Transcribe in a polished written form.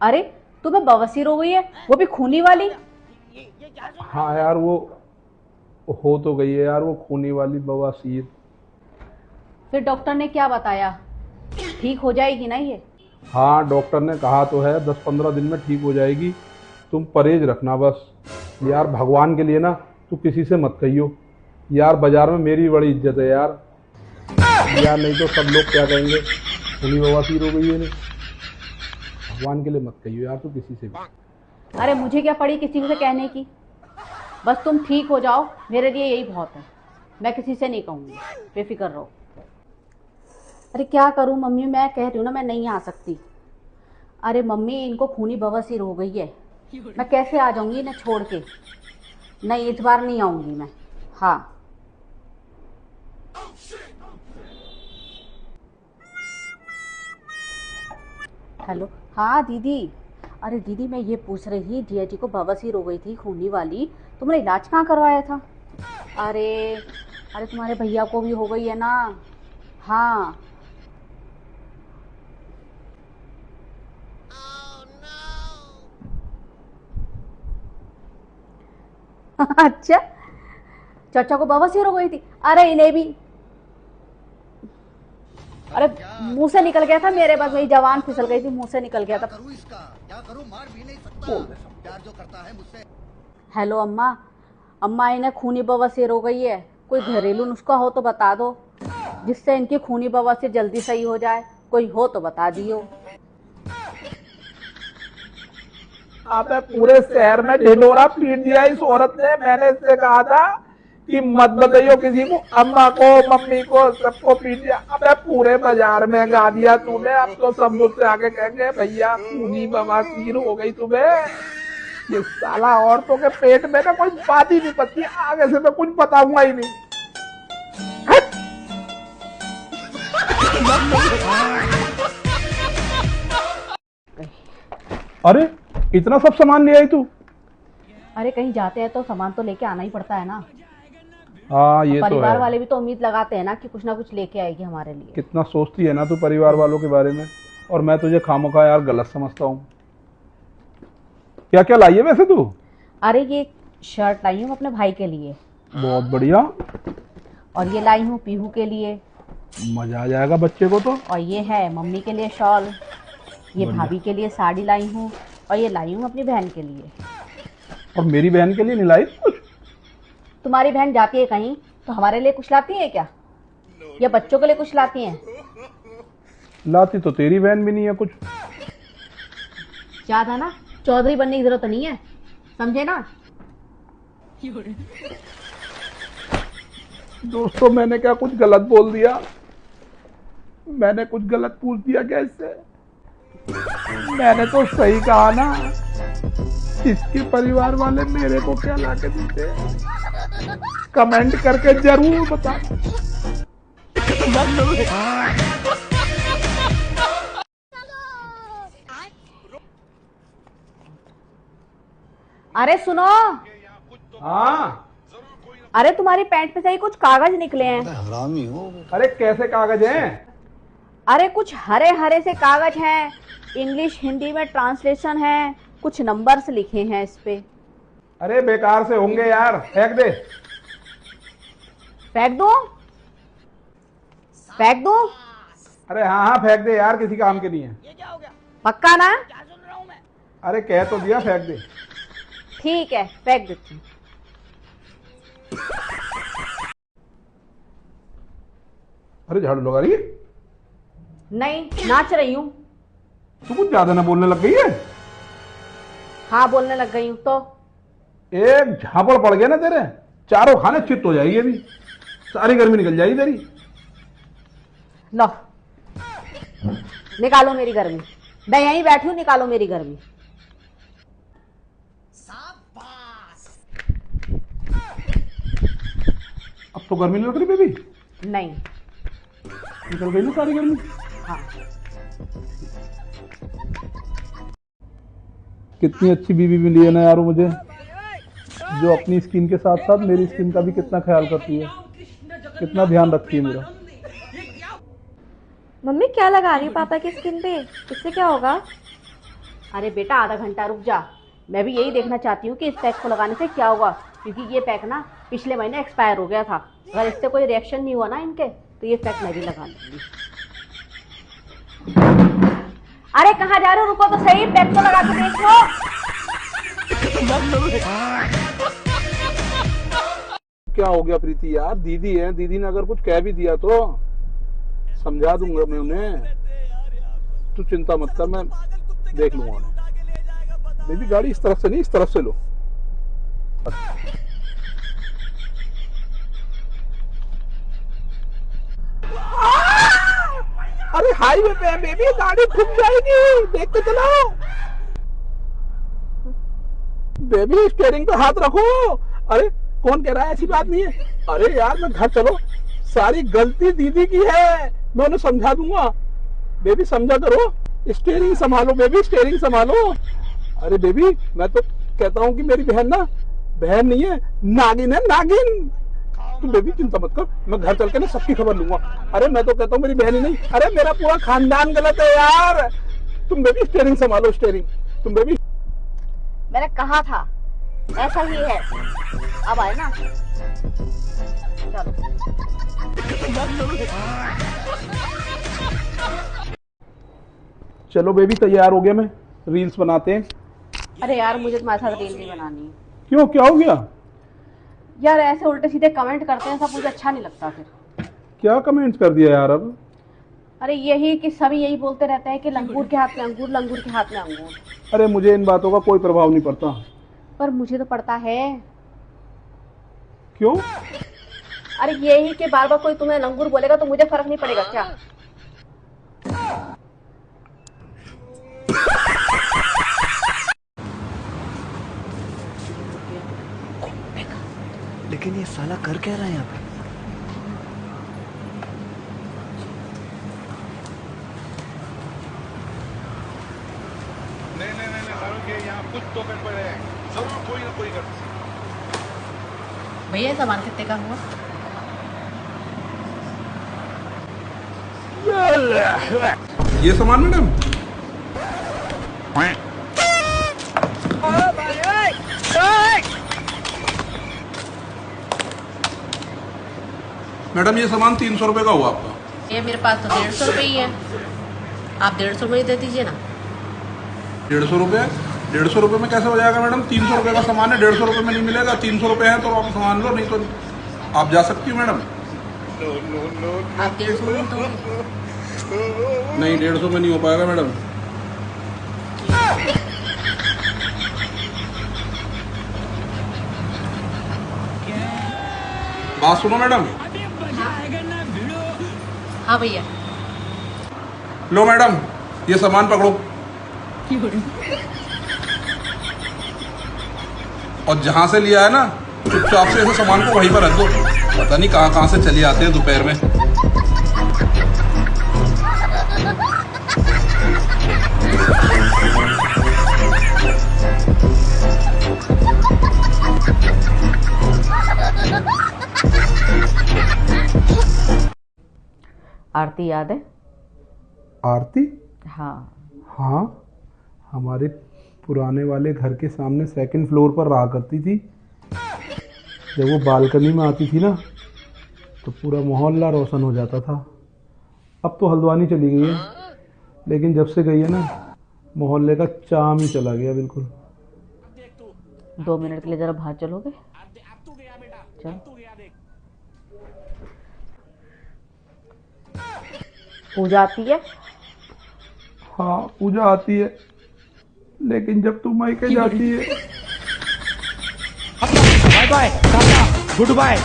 अरे तुम्हें बवासीर हो गई है, वो भी खूनी वाली। हाँ यार, वो हो तो गई है यार, वो खूनी वाली बवासीर। फिर डॉक्टर ने क्या बताया? ठीक हो जाएगी ना ये? हाँ, डॉक्टर ने कहा तो है 10-15 दिन में ठीक हो जाएगी। तुम परहेज रखना बस। यार भगवान के लिए ना, तू किसी से मत कहियो यार, बाजार में मेरी बड़ी इज्जत है यार। यार नहीं तो सब लोग क्या कहेंगे, खूनी बवासीर हो गई है ने। भगवान के लिए मत कहियो यार तू किसी से भी। अरे मुझे क्या पड़ी किसी से कहने की। बस तुम ठीक हो जाओ, मेरे लिए यही बहुत है। मैं किसी से नहीं कहूँगी, बेफिक्र रहो। अरे क्या करूँ मम्मी, मैं कह रही हूँ ना मैं नहीं आ सकती। अरे मम्मी, इनको खूनी बवासीर हो गई है। मैं कैसे आ जाऊँगी इन्हें छोड़ के? नहीं, इस बार नहीं आऊँगी मैं। हाँ। हेलो। हाँ दीदी। अरे दीदी, मैं ये पूछ रही थी, जिया जी को बवासीर हो गई थी खूनी वाली, तुमने इलाज कहाँ करवाया था? अरे अरे तुम्हारे भैया को भी हो गई है ना। हाँ। अच्छा, चाचा को बवासीर हो गई थी। अरे इन्हें भी। अरे मुंह से निकल गया था मेरे, बस मेरी जवान फिसल गई थी, मुंह से निकल गया था। करूं इसका क्या करूं, मार भी नहीं सकता। बोल दे सब। प्यार जो करता है मुझसे। हेलो अम्मा। अम्मा, इन्हें खूनी बवासीर हो गई है, कोई घरेलू नुस्खा हो तो बता दो, जिससे इनकी खूनी बवासीर जल्दी सही हो जाए। कोई हो तो बता दियो। अबे पूरे शहर में ढिंढोरा पीट दिया इस औरत ने। मैंने इससे कहा था कि मत बताइयो किसी को, अम्मा को मम्मी को सबको पीट दिया। अबे पूरे बाजार में गा दिया तूने। अब तो सब मुझसे आगे कहेंगे भैया खूनी बवासीर हो गई तुम्हें। ये साला औरतों के पेट में ना कोई बात ही नहीं पड़ती। आगे से मैं कुछ बताऊंगा ही नहीं। अरे इतना सब सामान ले आई तू? अरे कहीं जाते हैं तो सामान तो लेके आना ही पड़ता है ना। हाँ ये तो परिवार है। वाले भी तो उम्मीद लगाते हैं ना कि कुछ ना कुछ लेके आएगी हमारे लिए। कितना सोचती है ना तू परिवार वालों के बारे में, और मैं तुझे खामोखा यार गलत समझता हूँ। क्या क्या लाई है वैसे तू? अरे ये शर्ट लाई हूँ अपने भाई के लिए, बहुत बढ़िया। और ये लाई हूँ पीहू के लिए, मजा आ जाएगा बच्चे को तो। और ये है मम्मी के लिए शॉल, ये बढ़िया। भाभी के लिए साड़ी लाई हूँ, और ये लाई हूँ अपनी बहन के लिए। और मेरी बहन के लिए नहीं लाई कुछ? तुम्हारी बहन जाती है कहीं तो हमारे लिए कुछ लाती है क्या, या बच्चों के लिए कुछ लाती हैं? लाती तो तेरी बहन भी नहीं है कुछ। याद है ना, चौधरी बनने की जरूरत नहीं है, समझे ना? दोस्तों मैंने क्या कुछ गलत बोल दिया? मैंने कुछ गलत पूछ दिया क्या इससे? मैंने तो सही कहा ना। इसके परिवार वाले मेरे को क्या लाके देते? कमेंट करके जरूर बता। अरे सुनो। हाँ। अरे तुम्हारी पैंट पे से ही कुछ कागज निकले हैं। हरामी हो। अरे कैसे कागज हैं? अरे कुछ हरे हरे से कागज हैं, इंग्लिश हिंदी में ट्रांसलेशन है, कुछ नंबर्स लिखे हैं इस पे। अरे बेकार से होंगे यार, फेंक दे। फेंक दो? फेंक दो? अरे हाँ हाँ फेंक दे यार, किसी काम के नहीं है। पक्का ना? अरे कह तो दिया, फेंक दे। ठीक है, फेंक देती हूँ। अरे झाड़ू लगा रही है? नहीं, नाच रही हूँ। तू कुछ ज्यादा ना बोलने लग गई है। हाँ बोलने लग गई हूँ तो। एक झापड़ पड़ गया ना तेरे, चारों खाने चित्त हो जाएगी अभी, सारी गर्मी निकल जाएगी तेरी। लो, निकालो मेरी गर्मी। मैं यहीं बैठी हूँ, निकालो मेरी गर्मी। अब तो गर्मी नहीं लग रही बेबी? नहीं। निकल गई ना सारी गर्मी। हाँ। कितनी अच्छी बीवी मिली है ना यार मुझे, जो अपनी स्किन के साथ साथ मेरी स्किन का भी कितना ख्याल करती है, कितना ध्यान रखती है मेरा। मम्मी क्या लगा रही हो पापा की स्किन पे, इससे क्या होगा? अरे बेटा आधा घंटा रुक जा, मैं भी यही देखना चाहती हूँ कि इस पैक को लगाने से क्या होगा, क्योंकि ये पैक ना पिछले महीने एक्सपायर हो गया था। अगर इससे कोई रिएक्शन नहीं हुआ ना इनके, तो ये पैक मैं भी लगा लूंगी। अरे कहाँ जा रहे हो, रुको तो सही, पैक तो लगा के देखो। क्या हो गया प्रीति यार, दीदी है, दीदी ने अगर कुछ कह भी दिया तो समझा दूंगा मैं उन्हें, तू चिंता मत कर, मैं देख लूंगा उन्हें। बेबी गाड़ी इस तरफ से नहीं, इस तरफ से लो। अरे हाईवे पे है बेबी, गाड़ी ठुक जाएगी, देख के चलाओ। बेबी स्टीयरिंग पे हाथ रखो। अरे कौन कह रहा है, ऐसी बात नहीं है। अरे यार मैं घर चलो, सारी गलती दीदी की है, मैं उन्हें समझा दूंगा। बेबी समझा करो, स्टीयरिंग संभालो बेबी, स्टीयरिंग संभालो। अरे बेबी मैं तो कहता हूँ कि मेरी बहन ना बहन नहीं है, नागिन है, नागिन। तुम बेबी चिंता मत कर, मैं घर चल के ना सबकी खबर लूंगा। अरे मैं तो कहता हूँ मेरी बहन ही नहीं, अरे मेरा पूरा खानदान गलत है यार। तुम बेबी स्टीयरिंग संभालो, स्टीयरिंग। तुम बेबी, मैंने कहा था ऐसा ही है, अब आए ना, चलो। चलो बेबी तैयार हो गया, मैं रील्स बनाते हैं। अरे यार मुझे तुम्हारे साथ रील नहीं बनानी है। क्यों, क्या हो गया? यार ऐसे उल्टे सीधे कमेंट करते हैं सब, मुझे अच्छा नहीं लगता फिर। क्या कमेंट्स कर दिया यार अब? अरे यही कि सभी यही बोलते रहते हैं कि लंगूर के हाथ में अंगूर, लंगूर के हाथ में अंगूर। अरे मुझे इन बातों का कोई प्रभाव नहीं पड़ता। पर मुझे तो पड़ता है। क्यों? अरे यही कि बार बार कोई तुम्हें लंगूर बोलेगा तो मुझे फर्क नहीं पड़ेगा क्या? लेकिन ये साला कर क्या रहा है यहाँ पे? नहीं, यहाँ कुछ तो गड़बड़ है, जरूर कोई ना कोई गड़बड़। भैया सामान कितने का हुआ? ये सामान मैडम, मैडम ये सामान 300 रुपए का हुआ आपका। ये मेरे पास तो 150 रुपये ही है, आप 150 रुपये दे दीजिए ना। 150 रुपए? 150 रुपए में कैसे हो जाएगा मैडम? 300 रुपए का सामान है, 150 रुपए में नहीं मिलेगा। 300 रुपए है तो आप सामान लो, नहीं तो आप जा सकती हो मैडम। आप 150 में तो नहीं 150 में नहीं हो पाएगा मैडम। बात सुनो मैडम। हाँ भैया। लो मैडम ये सामान पकड़ो, और जहां से लिया है ना चुपचाप से ऐसे सामान को वहीं पर रख दो। पता नहीं कहां कहां से चले आते हैं दोपहर में। आरती याद है? आरती? हाँ। हाँ, हमारे पुराने वाले घर के सामने सेकंड फ्लोर पर रहा करती थी। जब वो बालकनी में आती थी ना तो पूरा मोहल्ला रोशन हो जाता था। अब तो हल्द्वानी चली गई है, लेकिन जब से गई है ना मोहल्ले का चाम ही चला गया बिल्कुल। 2 मिनट के लिए जरा बाहर चलोगे? चल। पूजा आती है? हाँ पूजा आती है, लेकिन जब तू मायके जाती है। Bye bye, good bye.